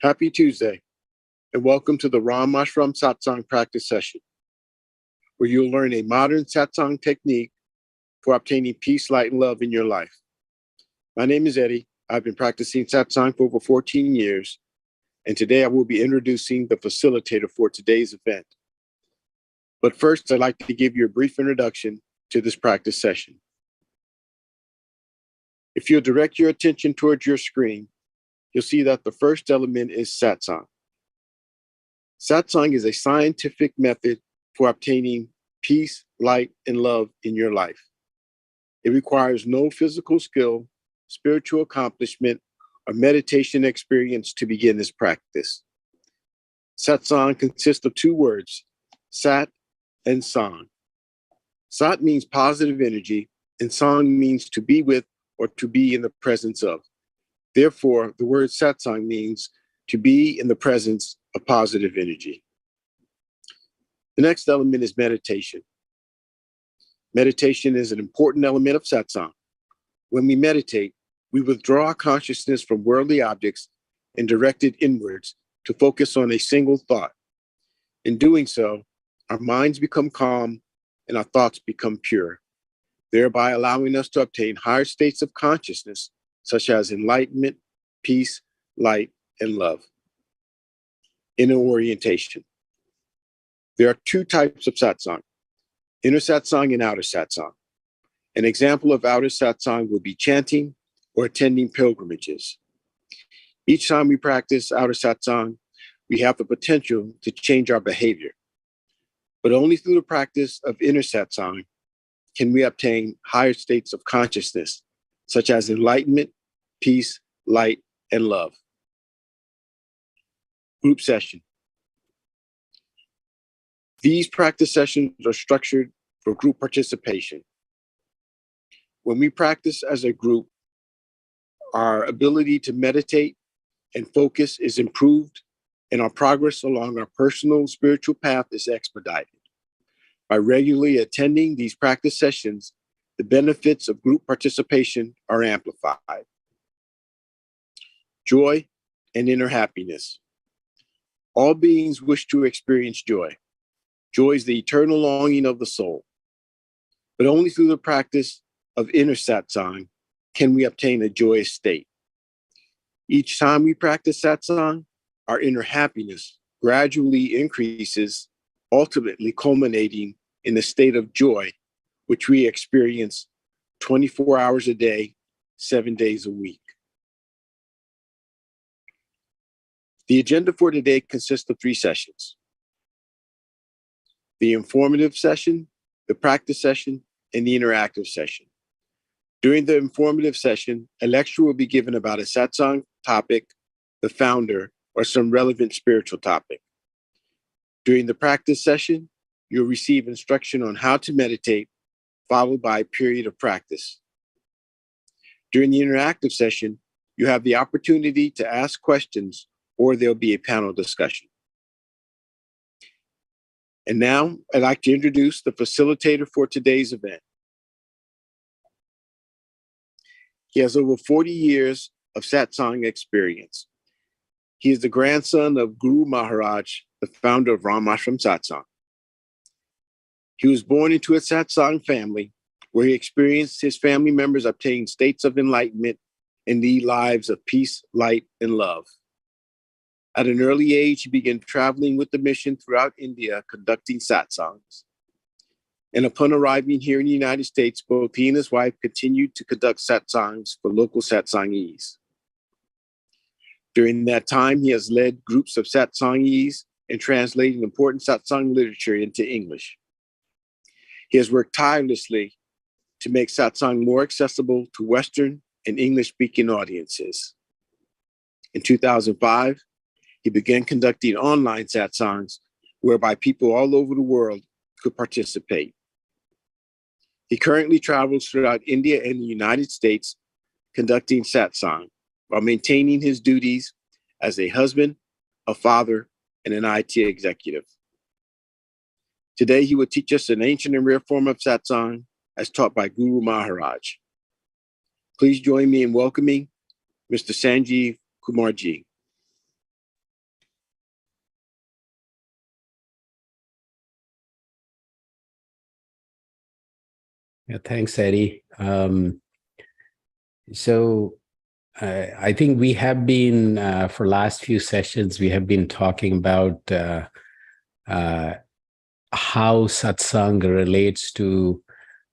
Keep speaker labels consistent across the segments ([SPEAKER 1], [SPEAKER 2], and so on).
[SPEAKER 1] Happy Tuesday, and welcome to the Ram Ashram Satsang practice session, where you'll learn a modern Satsang technique for obtaining peace, light, and love in your life. My name is Eddie. I've been practicing Satsang for over 14 years, and today I will be introducing the facilitator for today's event. But first, I'd like to give you a brief introduction to this practice session. If you'll direct your attention towards your screen, you'll see that the first element is Satsang. Satsang is a scientific method for obtaining peace, light, and love in your life. It requires no physical skill, spiritual accomplishment, or meditation experience to begin this practice. Satsang consists of two words, Sat and Sang. Sat means positive energy, and Sang means to be with or to be in the presence of. Therefore, the word Satsang means to be in the presence of positive energy. The next element is meditation. Meditation is an important element of Satsang. When we meditate, we withdraw our consciousness from worldly objects and direct it inwards to focus on a single thought. In doing so, our minds become calm and our thoughts become pure, thereby allowing us to obtain higher states of consciousness, such as enlightenment, peace, light, and love. Inner orientation. There are two types of Satsang, inner Satsang and outer Satsang. An example of outer Satsang would be chanting or attending pilgrimages. Each time we practice outer Satsang, we have the potential to change our behavior. But only through the practice of inner Satsang can we obtain higher states of consciousness, such as enlightenment, peace, light, and love. Group session. These practice sessions are structured for group participation. When we practice as a group, our ability to meditate and focus is improved, and our progress along our personal spiritual path is expedited. By regularly attending these practice sessions, the benefits of group participation are amplified. Joy and inner happiness. All beings wish to experience joy. Joy is the eternal longing of the soul. But only through the practice of inner Satsang can we obtain a joyous state. Each time we practice Satsang, our inner happiness gradually increases, ultimately culminating in the state of joy, which we experience 24 hours a day, 7 days a week. The agenda for today consists of 3 sessions: the informative session, the practice session, and the interactive session. During the informative session, a lecture will be given about a Satsang topic, the founder, or some relevant spiritual topic. During the practice session, you'll receive instruction on how to meditate, followed by a period of practice. During the interactive session, you have the opportunity to ask questions, or there'll be a panel discussion. And now I'd like to introduce the facilitator for today's event. He has over 40 years of Satsang experience. He is the grandson of Guru Maharaj, the founder of Ram Ashram Satsang. He was born into a Satsang family where he experienced his family members obtain states of enlightenment and lead lives of peace, light, and love. At an early age, he began traveling with the mission throughout India, conducting satsangs. And upon arriving here in the United States, both he and his wife continued to conduct satsangs for local satsangees. During that time, he has led groups of satsangees and translated important satsang literature into English. He has worked tirelessly to make satsang more accessible to Western and English-speaking audiences. In 2005, he began conducting online satsangs whereby people all over the world could participate. He currently travels throughout India and the United States conducting satsang while maintaining his duties as a husband, a father, and an IT executive. Today, he will teach us an ancient and rare form of satsang as taught by Guru Maharaj. Please join me in welcoming Mr. Sanjeev Kumarji.
[SPEAKER 2] Yeah, thanks, Eddie. So I think we have been, for last few sessions, we have been talking about uh, how satsang relates to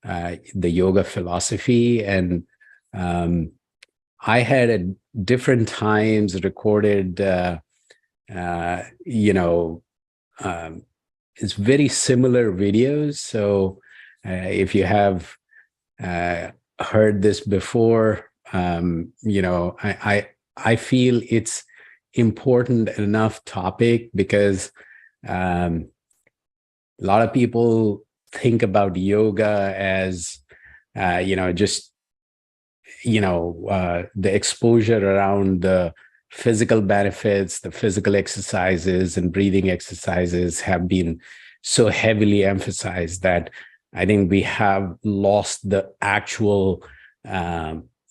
[SPEAKER 2] the yoga philosophy. And um, I had at different times recorded, uh, you know, um, it's very similar videos. So if you have uh, heard this before, I feel it's important enough topic because um, a lot of people think about yoga as just the exposure around the physical benefits, the physical exercises and breathing exercises have been so heavily emphasized that I think we have lost the actual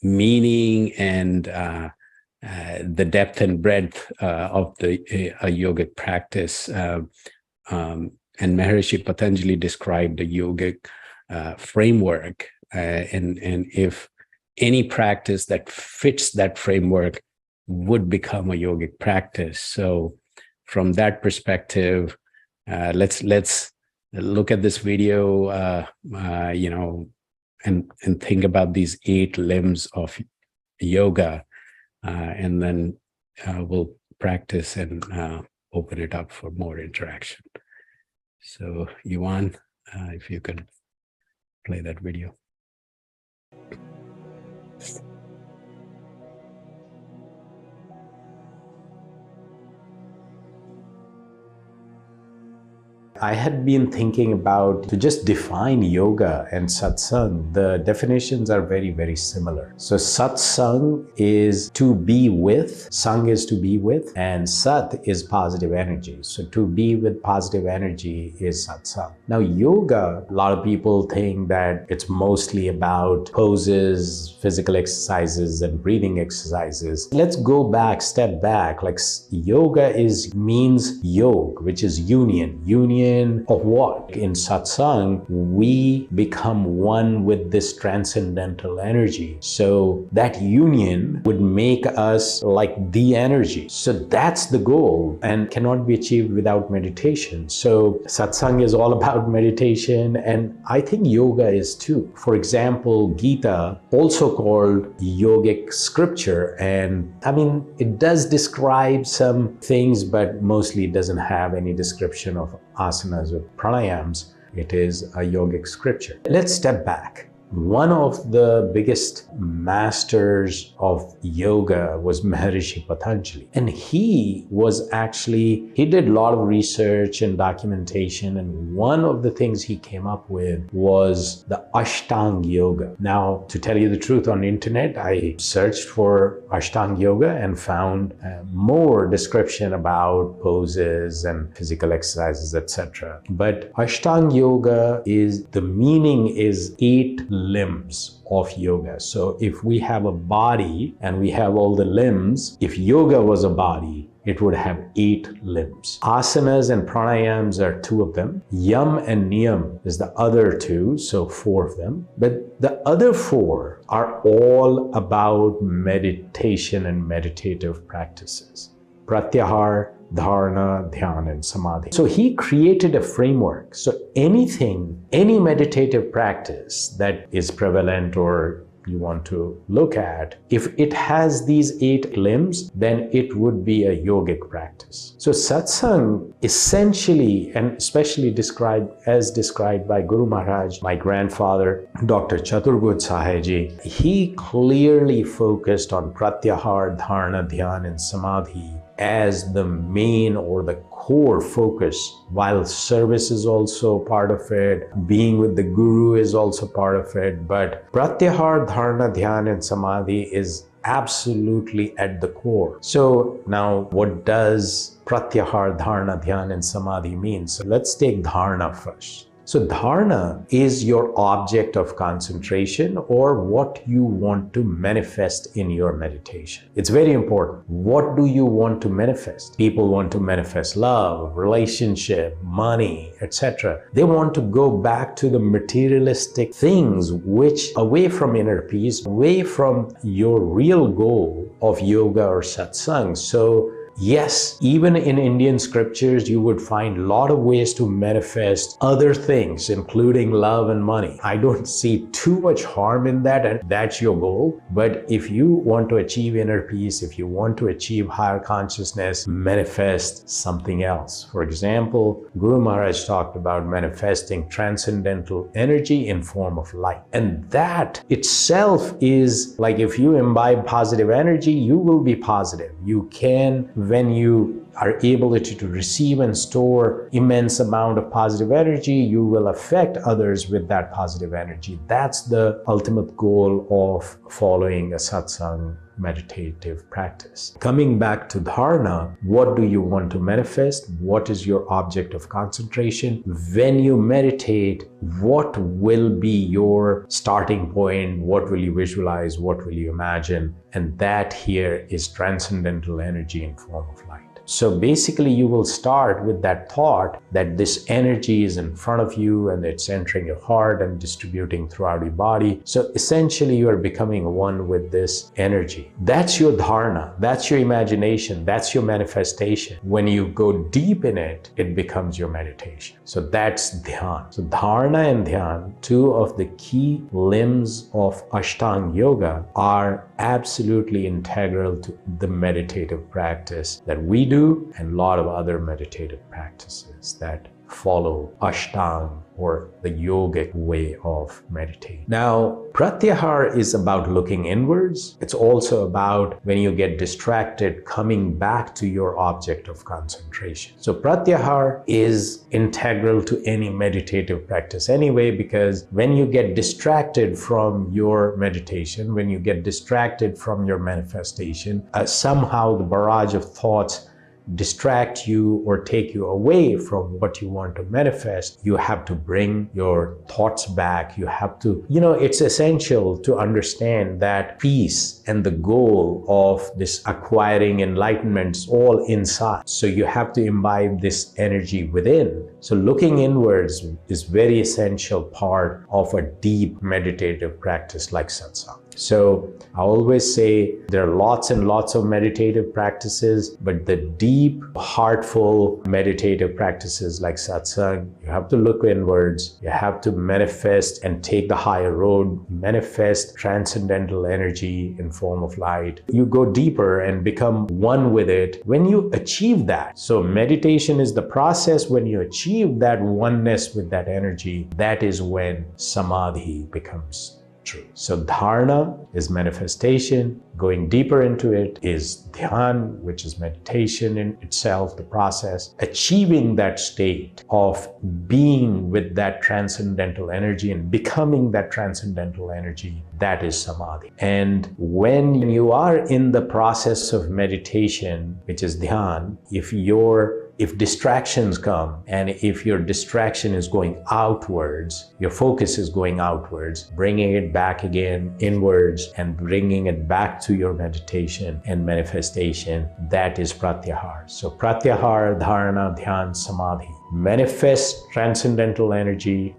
[SPEAKER 2] meaning and the depth and breadth of the yogic practice. And Maharishi Patanjali described the yogic framework, and if any practice that fits that framework would become a yogic practice. So from that perspective, let's look at this video, and think about these 8 limbs of yoga, and then we'll practice and open it up for more interaction. So, Yuan, if you could play that video. I had been thinking about to just define yoga and satsang. The definitions are very, very similar. So satsang is to be with, sang is to be with, and sat is positive energy. So to be with positive energy is satsang. Now yoga, a lot of people think that it's mostly about poses, physical exercises, and breathing exercises. Let's go back, step back. Like yoga means yog, which is union of what? In satsang, we become one with this transcendental energy. So that union would make us like the energy. So that's the goal and cannot be achieved without meditation. So satsang is all about meditation, and I think yoga is too. For example, Gita, also called yogic scripture, and I mean, it does describe some things, but mostly it doesn't have any description of asanas or pranayams. It is a yogic scripture. Let's step back. One of the biggest masters of yoga was Maharishi Patanjali. And he did a lot of research and documentation. And one of the things he came up with was the Ashtanga Yoga. Now, to tell you the truth, on the internet, I searched for Ashtanga Yoga and found more description about poses and physical exercises, etc. But Ashtanga Yoga the meaning is 8 limbs of yoga. So if we have a body and we have all the limbs, if yoga was a body, it would have 8 limbs. Asanas and pranayams are 2 of them. Yam and niyam is the other 2, so 4 of them. But the other 4 are all about meditation and meditative practices. Pratyahar, dharana, dhyana, and samadhi. So he created a framework. So any meditative practice that is prevalent or you want to look at, if it has these 8 limbs, then it would be a yogic practice. So satsang essentially, and especially described by Guru Maharaj, my grandfather, Dr. Chaturgut Sahaji, he clearly focused on pratyahar, dharana, dhyan, and samadhi as the main or the core focus, while service is also part of it, being with the guru is also part of it, but pratyahar, dharana, dhyan, and samadhi is absolutely at the core. So now what does pratyahar, dharana, dhyan, and samadhi mean? So let's take dharana first. So dharana is your object of concentration or what you want to manifest in your meditation. It's very important. What do you want to manifest? People want to manifest love, relationship, money, etc. They want to go back to the materialistic things which away from inner peace, away from your real goal of yoga or satsang. So yes, even in Indian scriptures, you would find a lot of ways to manifest other things, including love and money. I don't see too much harm in that, and that's your goal. But if you want to achieve inner peace, if you want to achieve higher consciousness, manifest something else. For example, Guru Maharaj talked about manifesting transcendental energy in form of light. And that itself is like, if you imbibe positive energy, you will be positive. You can, when you are able to receive and store immense amount of positive energy, you will affect others with that positive energy. That's the ultimate goal of following a satsang meditative practice. Coming back to dharana, what do you want to manifest? What is your object of concentration? When you meditate, what will be your starting point? What will you visualize? What will you imagine? And that here is transcendental energy in form of light. So basically you will start with that thought that this energy is in front of you and it's entering your heart and distributing throughout your body. So essentially you are becoming one with this energy. That's your dharana, that's your imagination, that's your manifestation. When you go deep in it, it becomes your meditation. So that's dhyan. So dharana and dhyan, two of the key limbs of Ashtanga Yoga, are absolutely integral to the meditative practice that we do and a lot of other meditative practices that follow Ashtanga or the yogic way of meditating. Now, pratyahara is about looking inwards. It's also about, when you get distracted, coming back to your object of concentration. So pratyahara is integral to any meditative practice anyway, because when you get distracted from your meditation, when you get distracted from your manifestation, somehow the barrage of thoughts distract you or take you away from what you want to manifest, you have to bring your thoughts back. You have to, it's essential to understand that peace and the goal of this acquiring enlightenment is all inside. So you have to imbibe this energy within. So looking inwards is very essential part of a deep meditative practice like satsang. So I always say there are lots and lots of meditative practices, but the deep, heartful meditative practices like satsang, you have to look inwards, you have to manifest and take the higher road, manifest transcendental energy in form of light. You go deeper and become one with it. When you achieve that, so meditation is the process. When you achieve that oneness with that energy, that is when samadhi becomes true. So dharana is manifestation. Going deeper into it is dhyan, which is meditation in itself, the process. Achieving that state of being with that transcendental energy and becoming that transcendental energy, that is samadhi. And when you are in the process of meditation, which is dhyan, if distractions come and if your distraction is going outwards, your focus is going outwards, bringing it back again inwards and bringing it back to your meditation and manifestation, that is pratyahara. So pratyahara, dharana, dhyan, samadhi. Manifest transcendental energy,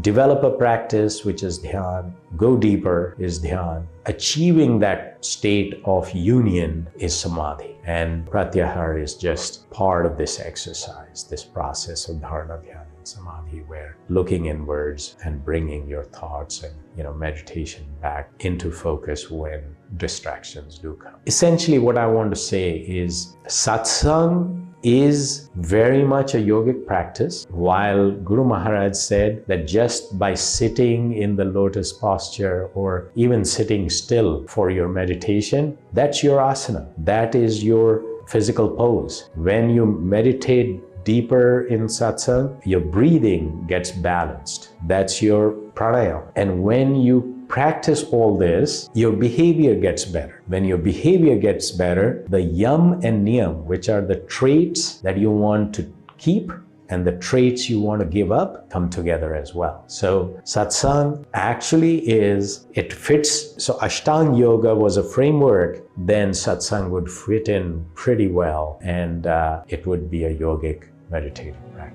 [SPEAKER 2] develop a practice which is dhyan, go deeper is dhyan. Achieving that state of union is samadhi. And pratyahara is just part of this exercise, this process of dharana, dhyan, and samadhi, where looking inwards and bringing your thoughts and meditation back into focus when distractions do come. Essentially, what I want to say is satsang is very much a yogic practice. While Guru Maharaj said that just by sitting in the lotus posture or even sitting still for your meditation, that's your asana. That is your physical pose. When you meditate deeper in satsang, your breathing gets balanced. That's your pranayama. And when you practice all this, your behavior gets better. When your behavior gets better, the yam and niyam, which are the traits that you want to keep and the traits you want to give up come together as well. So satsang actually it fits. So Ashtanga Yoga was a framework, then satsang would fit in pretty well, and it would be a yogic meditative practice.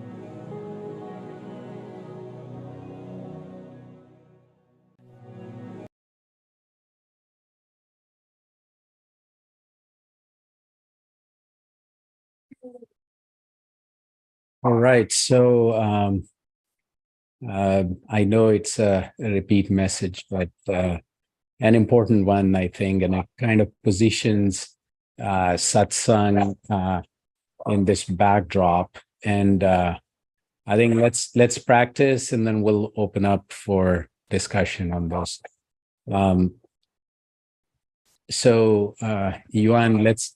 [SPEAKER 3] All right. So I know it's a repeat message, but an important one, I think, and it kind of positions satsang in this backdrop. And I think let's practice, and then we'll open up for discussion on those. So Yuan, let's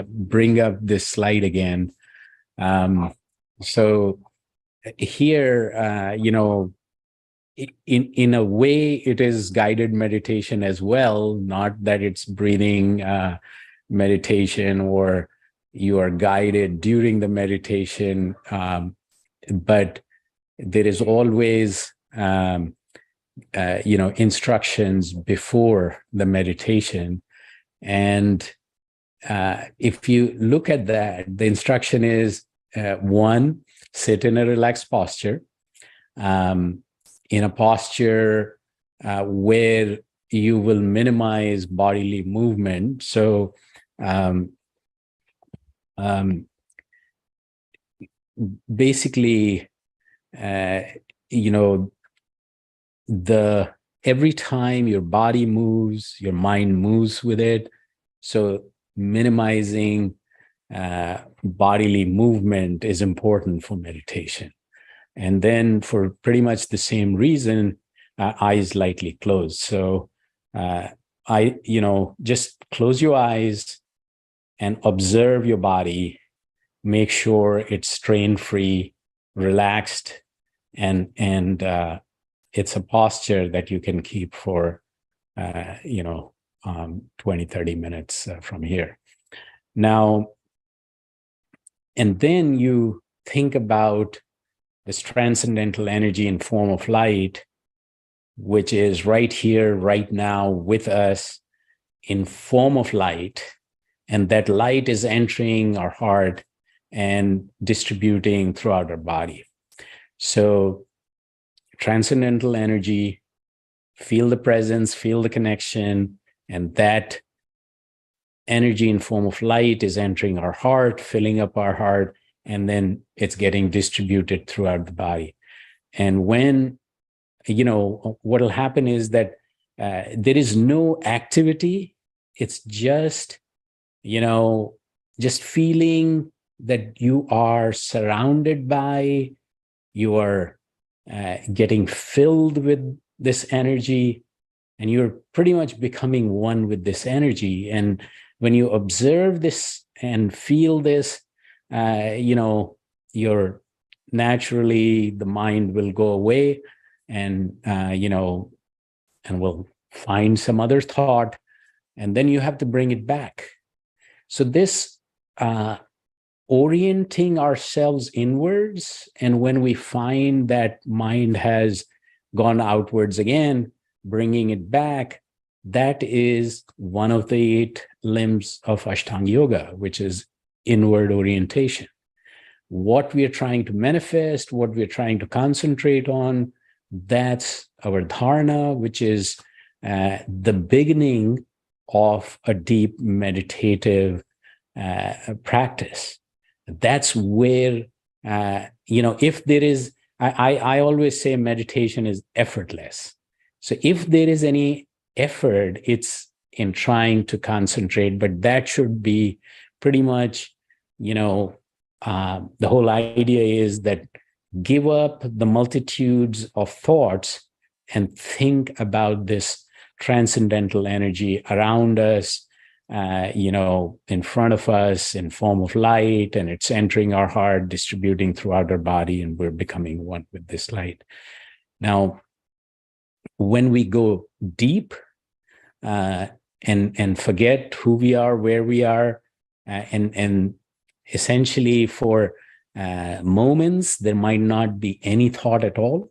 [SPEAKER 3] bring up this slide again. So here, in a way, it is guided meditation as well, not that it's breathing meditation or you are guided during the meditation, but there is always, instructions before the meditation. And if you look at that, the instruction is, one, sit in a relaxed posture, in a posture where you will minimize bodily movement. So basically, every time your body moves, your mind moves with it. So minimizing bodily movement is important for meditation. And then for pretty much the same reason, eyes lightly closed. So just close your eyes and observe your body. Make sure it's strain-free, relaxed, and it's a posture that you can keep for 20, 30 minutes from here. Now, and then you think about this transcendental energy in form of light, which is right here, right now with us in form of light. And that light is entering our heart and distributing throughout our body. So transcendental energy, feel the presence, feel the connection, and that energy in form of light is entering our heart, filling up our heart, and then it's getting distributed throughout the body. And when, what will happen is that there is no activity. It's just, just feeling that you are surrounded by, you are getting filled with this energy, and you're pretty much becoming one with this energy. And when you observe this and feel this, you're naturally, the mind will go away and, and will find some other thought, and then you have to bring it back. So this orienting ourselves inwards, and when we find that mind has gone outwards again, bringing it back, that is one of the 8 limbs of Ashtanga Yoga, which is inward orientation. What we are trying to manifest, what we are trying to concentrate on, that's our dharana, which is the beginning of a deep meditative practice. That's where, if there is, I always say meditation is effortless. So if there is any effort, it's in trying to concentrate, but that should be pretty much, the whole idea is that give up the multitudes of thoughts and think about this transcendental energy around us, in front of us in form of light, and it's entering our heart, distributing throughout our body, and we're becoming one with this light. Now, when we go deep and forget who we are, where we are, and essentially for moments, there might not be any thought at all.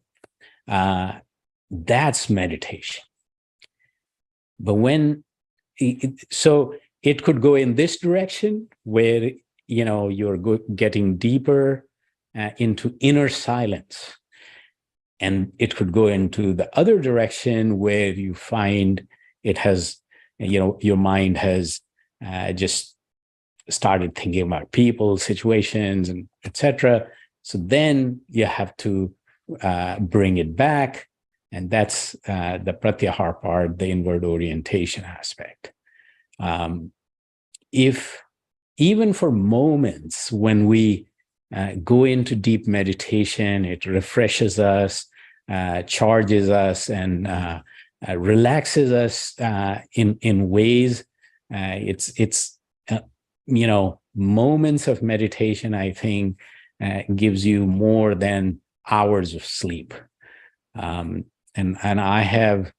[SPEAKER 3] That's meditation. But when, so it could go in this direction where, you're getting deeper into inner silence. And it could go into the other direction where you find it has, your mind has just started thinking about people, situations, and etc. So then you have to bring it back. And that's the pratyahar part, the inward orientation aspect. If even for moments when we go into deep meditation, it refreshes us, charges us, and relaxes us in ways. It's moments of meditation, I think, gives you more than hours of sleep. And I have,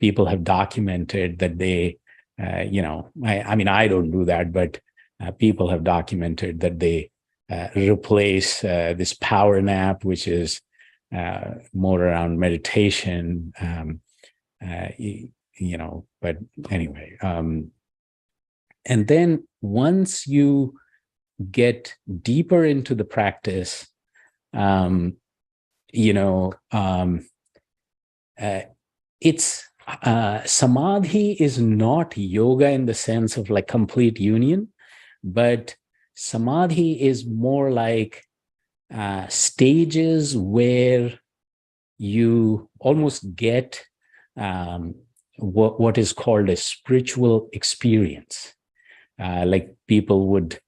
[SPEAKER 3] people have documented that they, I mean, I don't do that, but people have documented that they replace this power nap, which is more around meditation, but anyway. And then once you get deeper into the practice, it's samadhi is not yoga in the sense of like complete union, but samadhi is more like stages where you almost get what is called a spiritual experience. Like people would,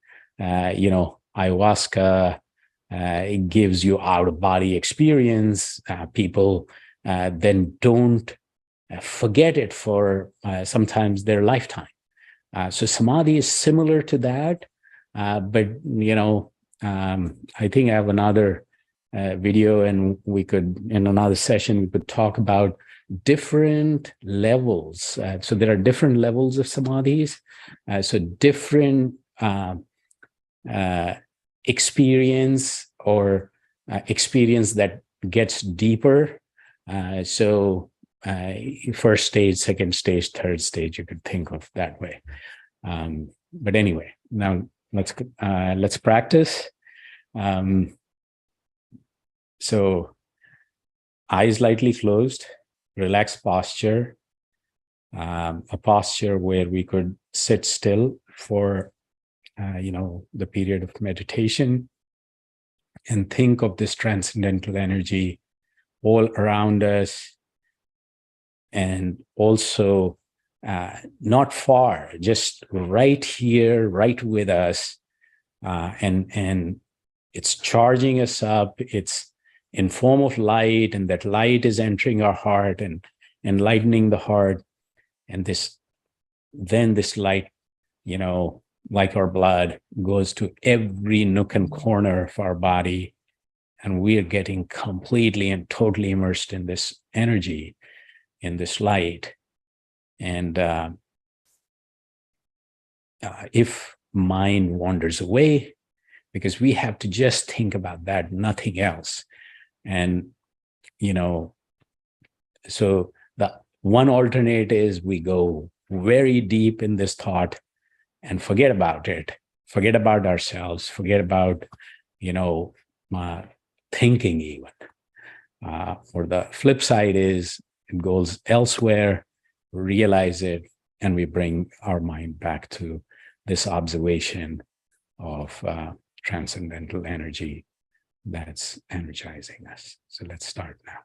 [SPEAKER 3] ayahuasca gives you out-of-body experience. People then don't forget it for sometimes their lifetime. So samadhi is similar to that, but I think I have another video, and we could, in another session, we could talk about different levels. So there are different levels of samadhis. So different experience or experience that gets deeper. First stage, second stage, third stage, you could think of that way. But anyway, now let's practice. So eyes lightly closed, relaxed posture, a posture where we could sit still for the period of meditation and think of this transcendental energy all around us, and also not far, just right here, right with us, and it's charging us up. It's in form of light, and that light is entering our heart and enlightening the heart, and this light, like our blood, goes to every nook and corner of our body, and we are getting completely and totally immersed in this energy, in this light. And if mind wanders away, because we have to just think about that, nothing else. And, so the one alternate is we go very deep in this thought and forget about it, forget about ourselves, forget about, thinking even. Or the flip side is it goes elsewhere, realize it, and we bring our mind back to this observation of transcendental energy that's energizing us. So let's start now.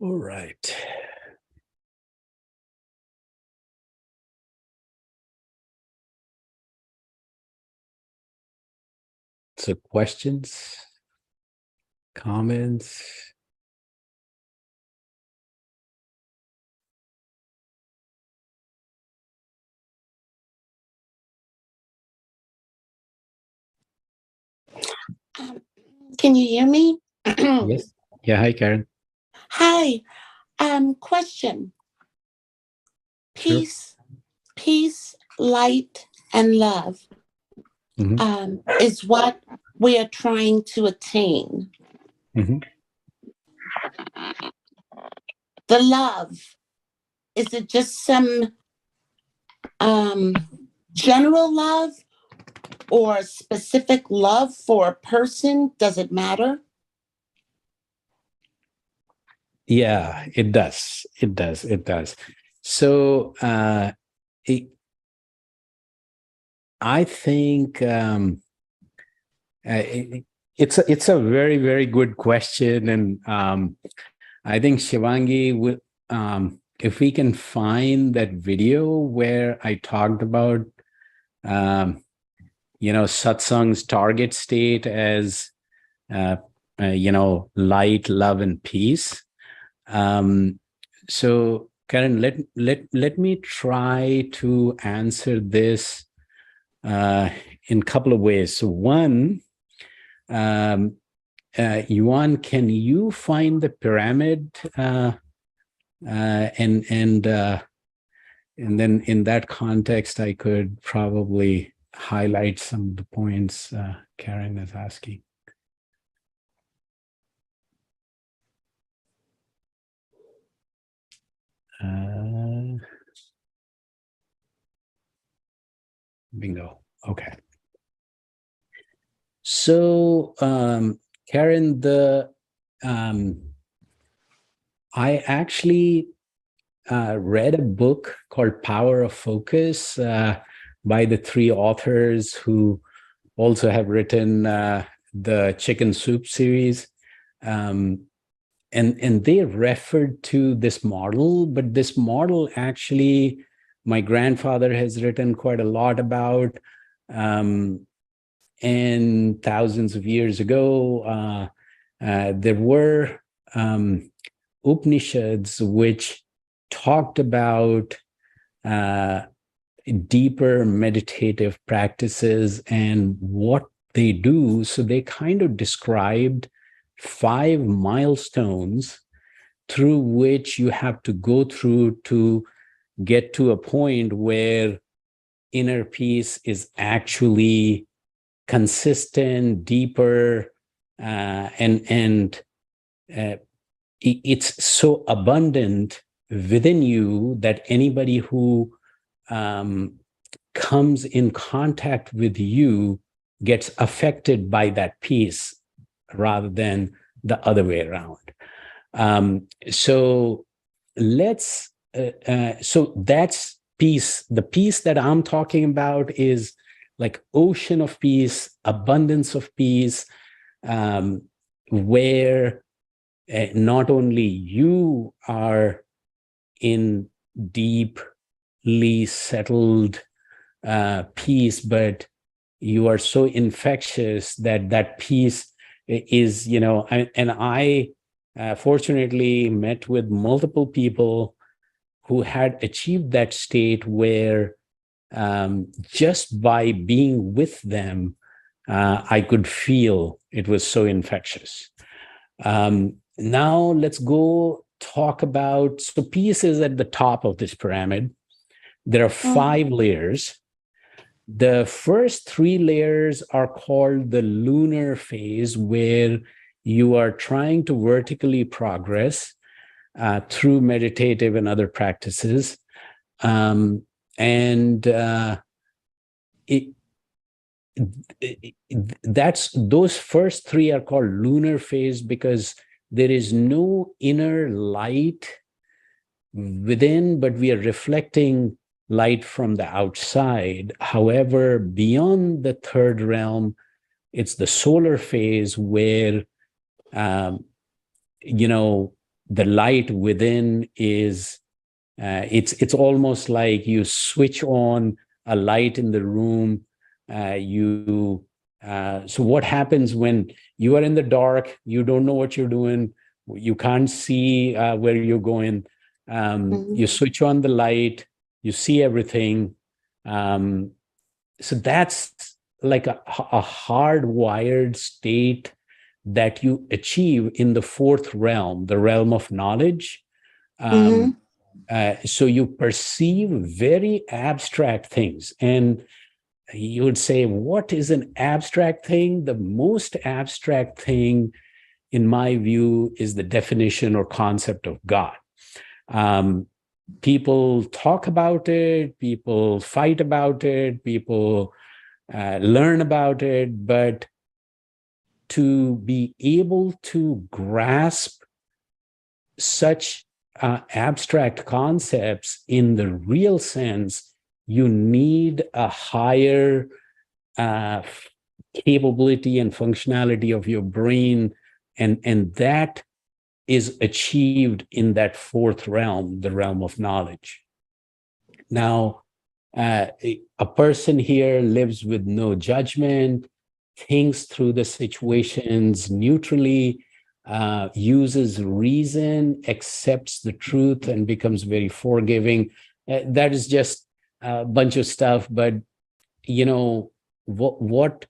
[SPEAKER 3] All right. So questions, comments?
[SPEAKER 4] Can you hear me?
[SPEAKER 3] Yes. Yeah. Hi, Karen.
[SPEAKER 4] Hi. Question.
[SPEAKER 3] Sure.
[SPEAKER 4] Peace, light, and love is what we are trying to attain.
[SPEAKER 3] Mm-hmm.
[SPEAKER 4] The love, is it just some general love or specific love for a person? Does it matter?
[SPEAKER 3] Yeah, it does. It does. It does. So I think it's a very, very good question, and I think Shivangi would, if we can find that video where I talked about satsang's target state as light, love, and peace. So Karen, let me try to answer this in a couple of ways. So one, Yuan, can you find the pyramid and then in that context, I could probably highlight some of the points Karen is asking. Bingo. Okay. So, Karen, I actually read a book called Power of Focus by the three authors who also have written the Chicken Soup series. And they referred to this model, but this model actually, my grandfather has written quite a lot about. And thousands of years ago, there were Upanishads which talked about deeper meditative practices and what they do. So they kind of described 5 milestones through which you have to go through to get to a point where inner peace is actually consistent, deeper, and it's so abundant within you that anybody who comes in contact with you gets affected by that peace rather than the other way around. So that's peace. The peace that I'm talking about is like ocean of peace, abundance of peace, where not only you are in deeply settled peace, but you are so infectious that peace is, and I fortunately met with multiple people who had achieved that state where just by being with them, I could feel it was so infectious. Now let's go talk about, so peace is at the top of this pyramid. There are 5 layers. The first 3 layers are called the lunar phase, where you are trying to vertically progress through meditative and other practices. That's those first 3 are called lunar phase because there is no inner light within, but we are reflecting light from the outside. However, beyond the 3rd realm, it's the solar phase where the light within is, it's almost like you switch on a light in the room. So what happens when you are in the dark, you don't know what you're doing, you can't see where you're going. You switch on the light, you see everything. So that's like a hardwired state that you achieve in the fourth realm, the realm of knowledge. So you perceive very abstract things. And you would say, what is an abstract thing? The most abstract thing, in my view, is the definition or concept of God. People talk about it, people fight about it, people learn about it, but to be able to grasp such abstract concepts in the real sense, you need a higher capability and functionality of your brain, and that is achieved in that fourth realm, the realm of knowledge. Now, a person here lives with no judgment, thinks through the situations neutrally, uses reason, accepts the truth, and becomes very forgiving. That is just a bunch of stuff, but what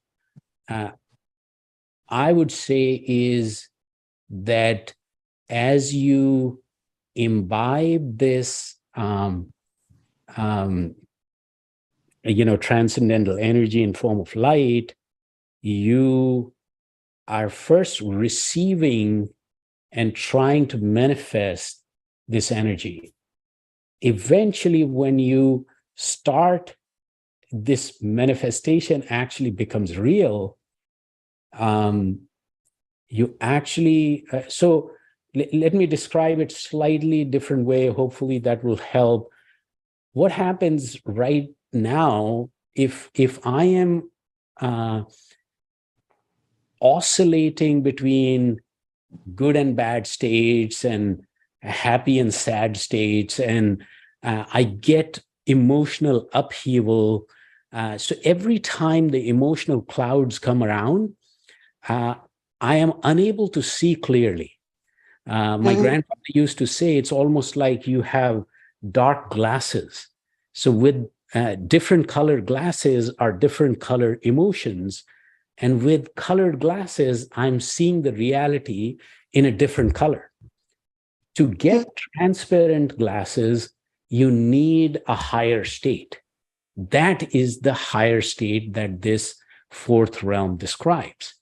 [SPEAKER 3] I would say is that as you imbibe this transcendental energy in form of light, you are first receiving and trying to manifest this energy. Eventually, when you start, this manifestation actually becomes real. You actually, let me describe it slightly different way. Hopefully that will help. What happens right now, if I am oscillating between good and bad states and happy and sad states, and I get emotional upheaval. So every time the emotional clouds come around, I am unable to see clearly. My grandfather used to say, it's almost like you have dark glasses. So with different colored glasses are different colored emotions. And with colored glasses, I'm seeing the reality in a different color. To get transparent glasses, you need a higher state. That is the higher state that this fourth realm describes.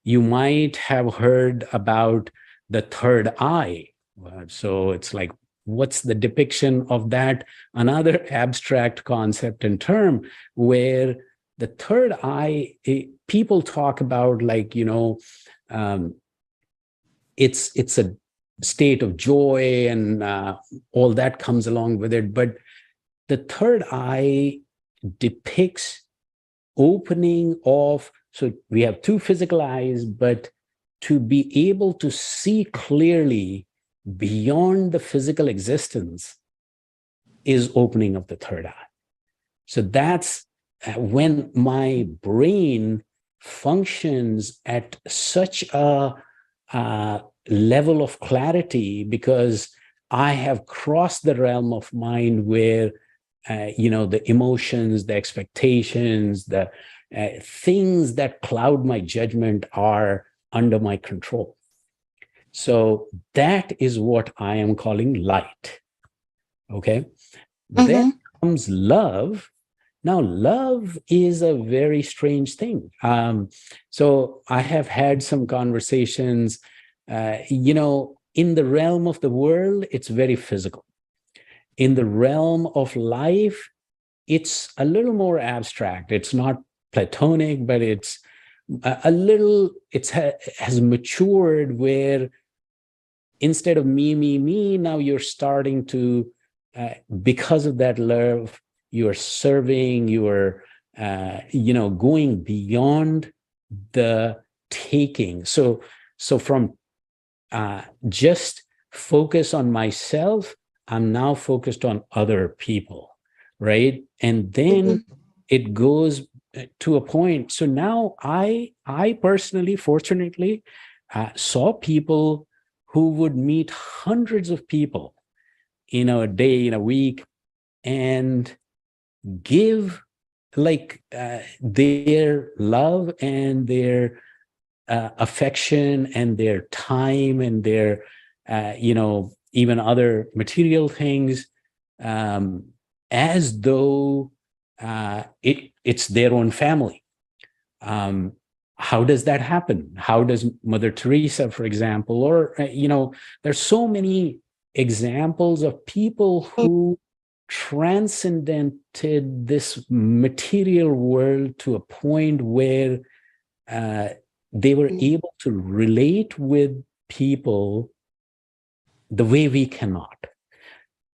[SPEAKER 3] You might have heard about the third eye. So it's like, what's the depiction of that? Another abstract concept and term where the third eye, people talk about like, it's a state of joy and all that comes along with it. But the third eye depicts opening of, so we have two physical eyes, but to be able to see clearly beyond the physical existence is opening of the third eye. So that's when my brain functions at such a level of clarity, because I have crossed the realm of mind where the emotions, the expectations, the things that cloud my judgment are under my control. So that is what I am calling light. Okay. Then comes love. Now, love is a very strange thing. So I have had some conversations, in the realm of the world, it's very physical. In the realm of life, it's a little more abstract. It's not platonic, but it's a little, has matured where instead of me, now you're starting to, because of that love, you're serving, you're, going beyond the taking. So from just focus on myself, I'm now focused on other people, right? And then it goes to a point. So now I personally, fortunately, saw people who would meet hundreds of people in a day, in a week, and give like their love and their affection and their time and their, even other material things, as though it's their own family. How does that happen? How does Mother Teresa, for example, or, there's so many examples of people who transcended this material world to a point where they were able to relate with people the way we cannot.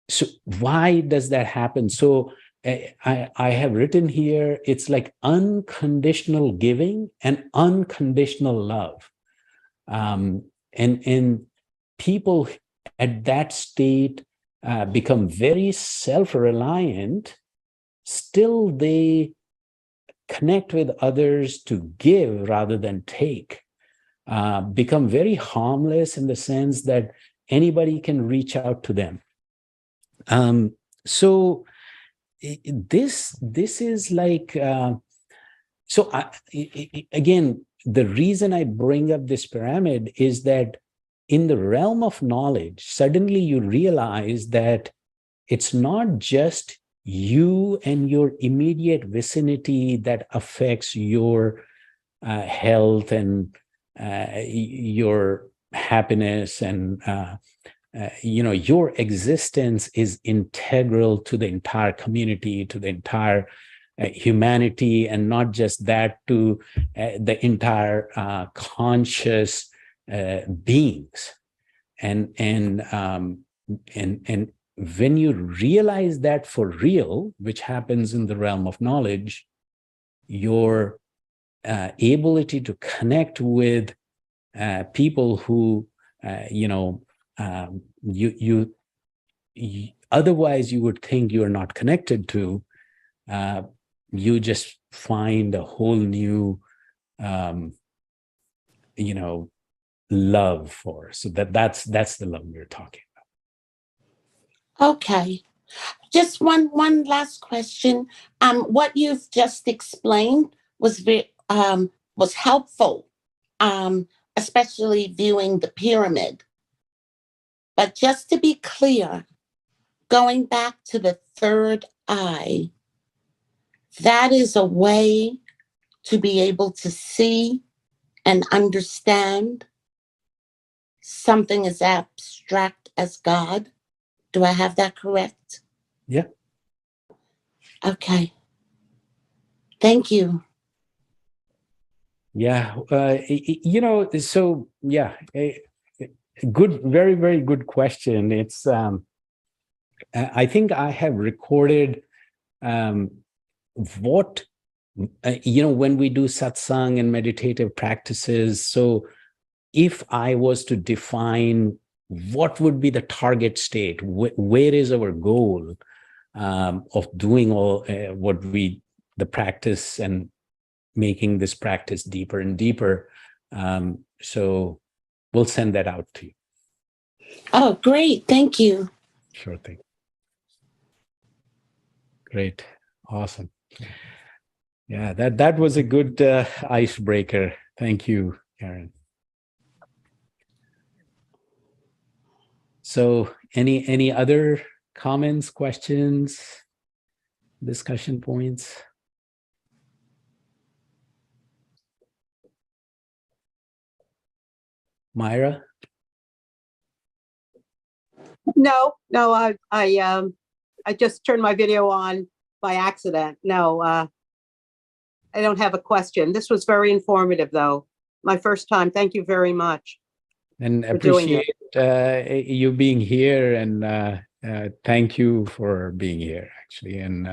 [SPEAKER 3] So why does that happen? So I have written here, it's like unconditional giving and unconditional love. And people at that state become very self-reliant. Still, they connect with others to give rather than take. Become very harmless in the sense that anybody can reach out to them. So this is like, again, the reason I bring up this pyramid is that in the realm of knowledge, suddenly you realize that it's not just you and your immediate vicinity that affects your health and your happiness, and your existence is integral to the entire community, to the entire humanity, and not just that, to the entire conscious beings. And when you realize that for real, which happens in the realm of knowledge, your ability to connect with people who you otherwise you would think you're not connected to, you just find a whole new love for. So that's the love we're talking about.
[SPEAKER 4] Okay. Just one last question. What you've just explained was was helpful, especially viewing the pyramid. But just to be clear, going back to the third eye, that is a way to be able to see and understand something as abstract as God. Do I have that correct?
[SPEAKER 3] Yeah.
[SPEAKER 4] Okay. Thank you.
[SPEAKER 3] Yeah. So yeah, good, very, very good question. It's, I think I have recorded what, when we do satsang and meditative practices. So if I was to define what would be the target state, where is our goal of doing all the practice and making this practice deeper and deeper. So we'll send that out to you.
[SPEAKER 4] Oh, great. Thank you.
[SPEAKER 3] Sure thing. Great. Awesome. Yeah, that was a good icebreaker. Thank you, Karen. So any other comments, questions, discussion points? Myra?
[SPEAKER 5] No, I just turned my video on by accident. No, I don't have a question. This was very informative, though. My first time. Thank you very much.
[SPEAKER 3] And appreciate you being here, and thank you for being here, actually. And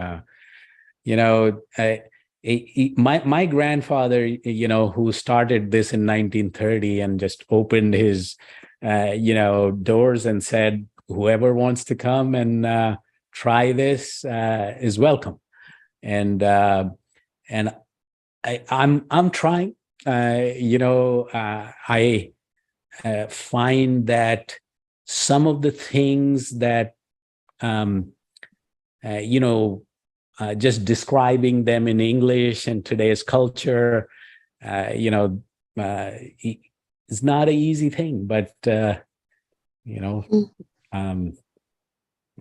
[SPEAKER 3] my grandfather, who started this in 1930 and just opened his doors and said, whoever wants to come and try this is welcome. And I'm trying. I find that some of the things that just describing them in English and today's culture, it's not an easy thing. But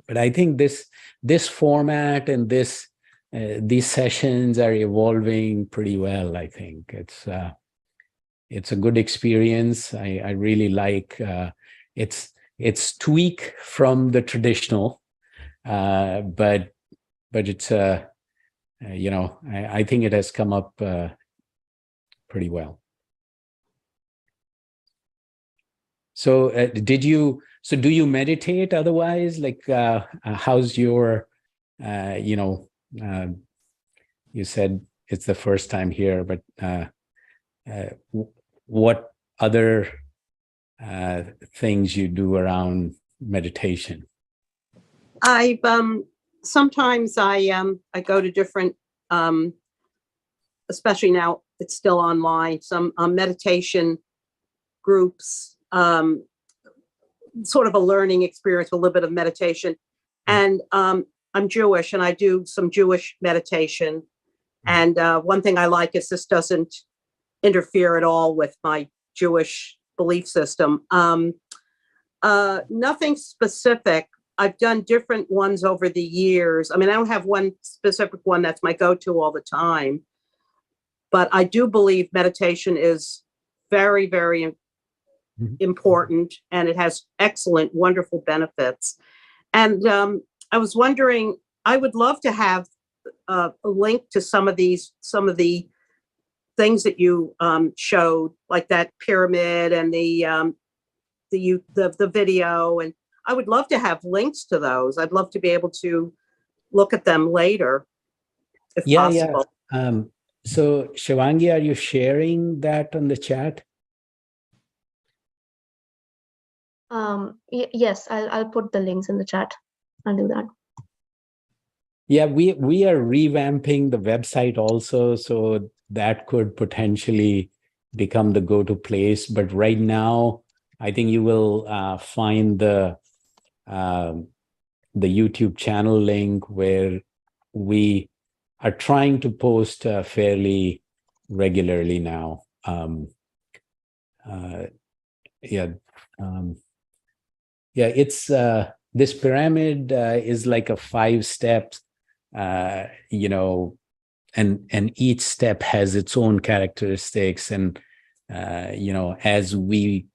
[SPEAKER 3] but I think this format and these sessions are evolving pretty well. I think it's a good experience. I really like it's tweak from the traditional, but it's I think it has come up pretty well. So do you meditate otherwise? Like how's your you said it's the first time here, but what other things you do around meditation?
[SPEAKER 5] I've sometimes I go to different especially now it's still online, some meditation groups, sort of a learning experience, a little bit of meditation. And I'm Jewish and I do some Jewish meditation. And one thing I like is this doesn't interfere at all with my Jewish belief system. Nothing specific. I've done different ones over the years. I mean, I don't have one specific one that's my go-to all the time, but I do believe meditation is very, very important, and it has excellent, wonderful benefits. And I was wondering, I would love to have a link to some of the things that you showed, like that pyramid and the video, and I would love to have links to those. I'd love to be able to look at them later, if possible.
[SPEAKER 3] Yeah. So Shivangi, are you sharing that on the chat?
[SPEAKER 6] Yes, I'll put the links in the chat. I'll do that.
[SPEAKER 3] Yeah, we are revamping the website also, so that could potentially become the go-to place. But right now, I think you will find the YouTube channel link where we are trying to post fairly regularly now. It's this pyramid is like a 5 steps, and each step has its own characteristics. And as we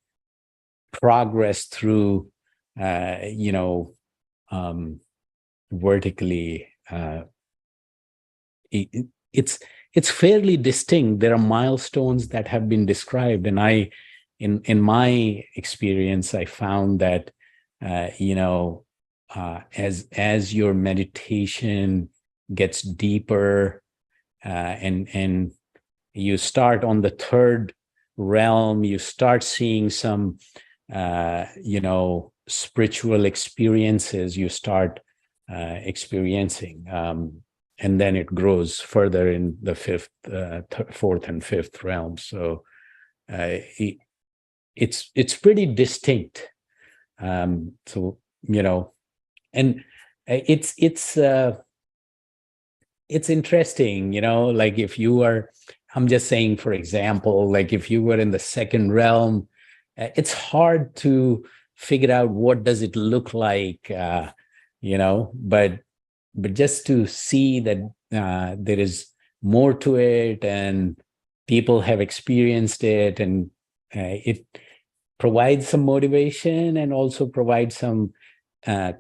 [SPEAKER 3] progress through, vertically, it's fairly distinct. There are milestones that have been described, and in my experience, I found that as your meditation gets deeper, and you start on the 3rd realm, you start seeing some spiritual experiences you start experiencing, and then it grows further in the 4th and 5th realm. So it's pretty distinct. So and it's interesting, like if you are, I'm just saying, for example, like if you were in the 2nd realm, it's hard to figure out what does it look like, but just to see that there is more to it and people have experienced it, and it provides some motivation and also provides some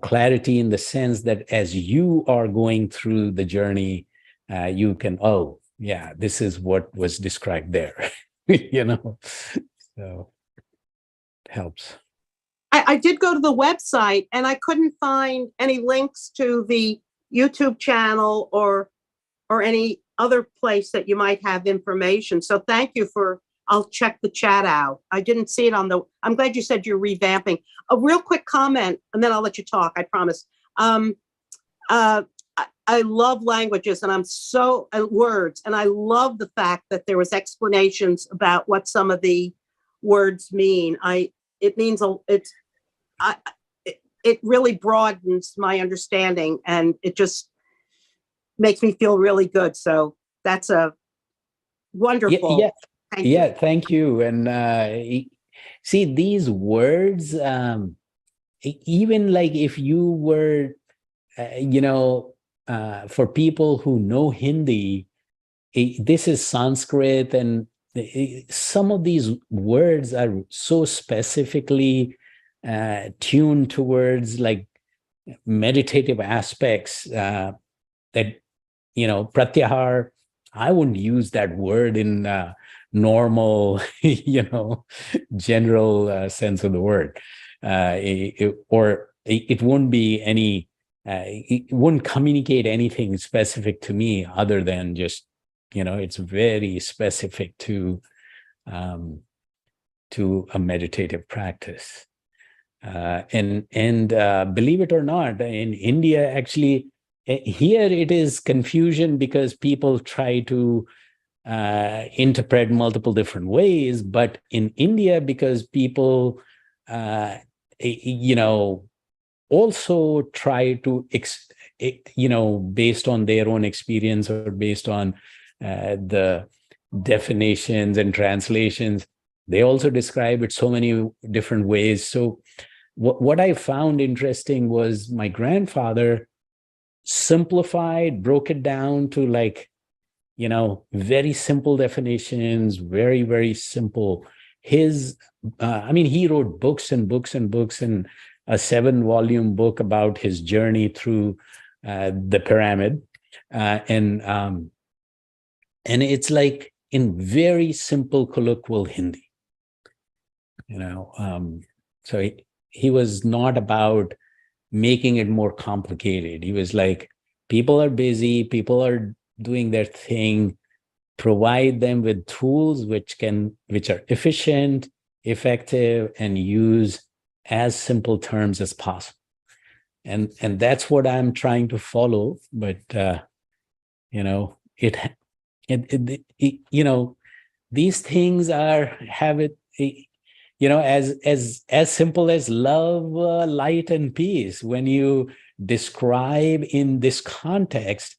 [SPEAKER 3] clarity in the sense that as you are going through the journey, you can, oh yeah, this is what was described there. So it helps.
[SPEAKER 5] I did go to the website and I couldn't find any links to the YouTube channel or any other place that you might have information. So thank you for I'll check the chat out. I didn't see it on the, I'm glad you said you're revamping. A real quick comment, and then I'll let you talk, I promise. I love languages and I'm so, words, and I love the fact that there was explanations about what some of the words mean. It means, it really broadens my understanding and it just makes me feel really good. So that's a wonderful.
[SPEAKER 3] Yeah,
[SPEAKER 5] Thank you.
[SPEAKER 3] thank you. And see, these words, even like if you were, for people who know Hindi, this is Sanskrit, and some of these words are so specifically tuned towards like meditative aspects that, pratyahar, I wouldn't use that word in normal, general sense of the word. It won't be any, it wouldn't communicate anything specific to me other than just, it's very specific to a meditative practice. And believe it or not, in India, actually, here it is confusion because people try to interpret multiple different ways. But in India, because people, also try to, based on their own experience or based on the definitions and translations, they also describe it so many different ways. So what I found interesting was my grandfather simplified, broke it down to like, very simple definitions, very, very simple. He wrote books and books and books, and a 7-volume book about his journey through the pyramid. And it's like in very simple colloquial Hindi, so he was not about making it more complicated. He was like, people are busy, people are doing their thing, provide them with tools which are efficient, effective, and use as simple terms as possible. And that's what I'm trying to follow. But these things have it, as simple as love, light, and peace. When you describe in this context,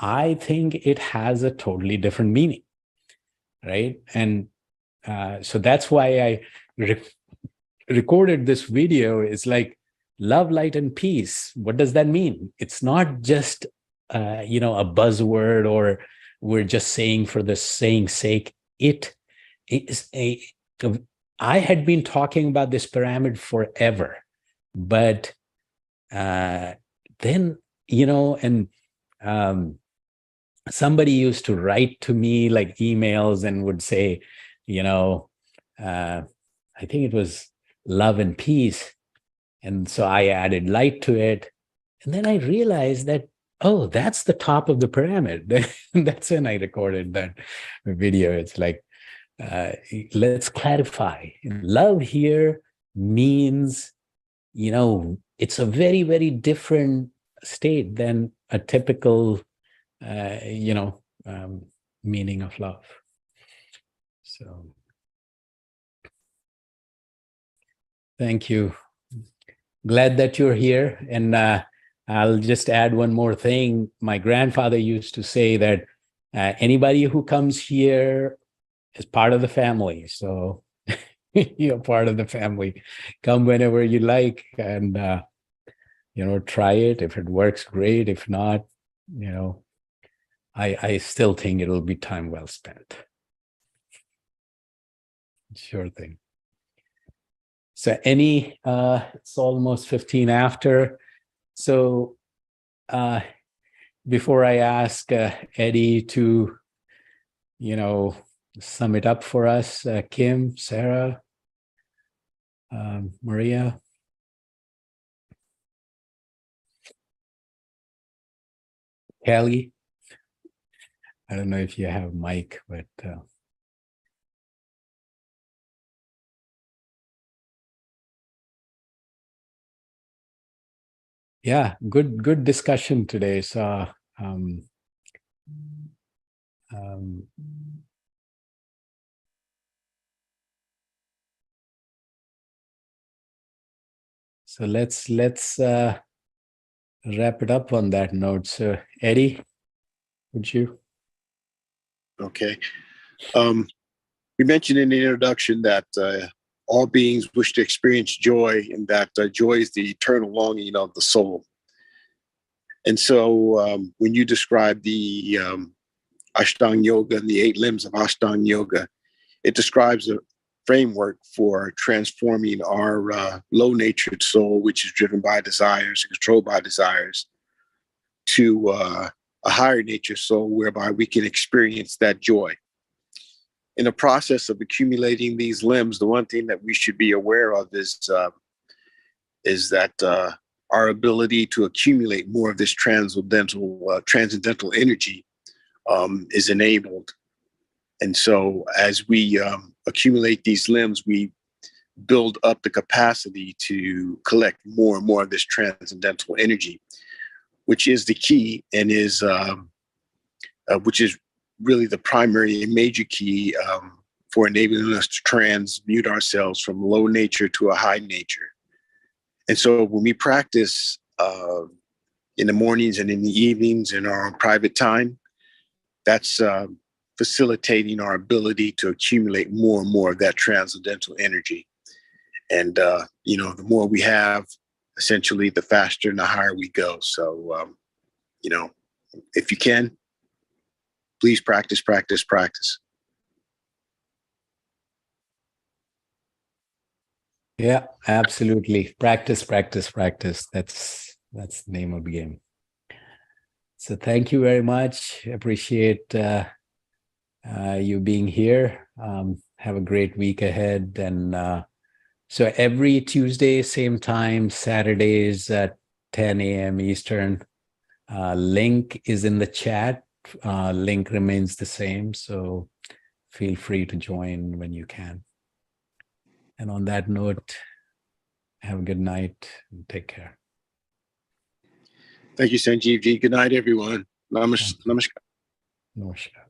[SPEAKER 3] I think it has a totally different meaning, right? And so that's why I recorded this video. Is like love, light, and peace. What does that mean? It's not just a buzzword, or we're just saying for the saying's sake. It is I had been talking about this pyramid forever, but then, somebody used to write to me like emails and would say, I think it was love and peace. And so I added light to it. And then I realized that, oh, that's the top of the pyramid. That's when I recorded that video. It's like, let's clarify. Love here means, it's a very, very different state than a typical, meaning of love. So, thank you. Glad that you're here. And I'll just add one more thing. My grandfather used to say that anybody who comes here is part of the family. So you're part of the family. Come whenever you like, and try it. If it works, great. If not, I still think it'll be time well spent. Sure thing. So it's almost 15 after. So before I ask Eddie to, sum it up for us, Kim, Sarah, Maria. Kelly, I don't know if you have mic, but Yeah, good discussion today. So um, um, so let's wrap it up on that note. So Eddie, would you?
[SPEAKER 1] Okay. We mentioned in the introduction that all beings wish to experience joy, and that joy is the eternal longing of the soul. And so when you describe the Ashtanga Yoga and the 8 limbs of Ashtanga Yoga, it describes a framework for transforming our low-natured soul, which is driven by desires, controlled by desires, to a higher nature soul whereby we can experience that joy. In the process of accumulating these limbs, the one thing that we should be aware of is that our ability to accumulate more of this transcendental energy is enabled. And so as we accumulate these limbs, we build up the capacity to collect more and more of this transcendental energy, which is the key and which is really the primary and major key for enabling us to transmute ourselves from low nature to a high nature. And so when we practice in the mornings and in the evenings in our private time, that's facilitating our ability to accumulate more and more of that transcendental energy. And, the more we have, essentially, the faster and the higher we go. So, if you can, please practice, practice, practice.
[SPEAKER 3] Yeah, absolutely. Practice, practice, practice. That's the name of the game. So thank you very much. Appreciate you being here. Have a great week ahead. And so every Tuesday, same time, Saturdays at 10 a.m. Eastern. Link is in the chat. Link remains the same. So feel free to join when you can. And on that note, have a good night and take care.
[SPEAKER 1] Thank you, Sanjeev ji. Good night, everyone. Namaskar.
[SPEAKER 3] Namaskar.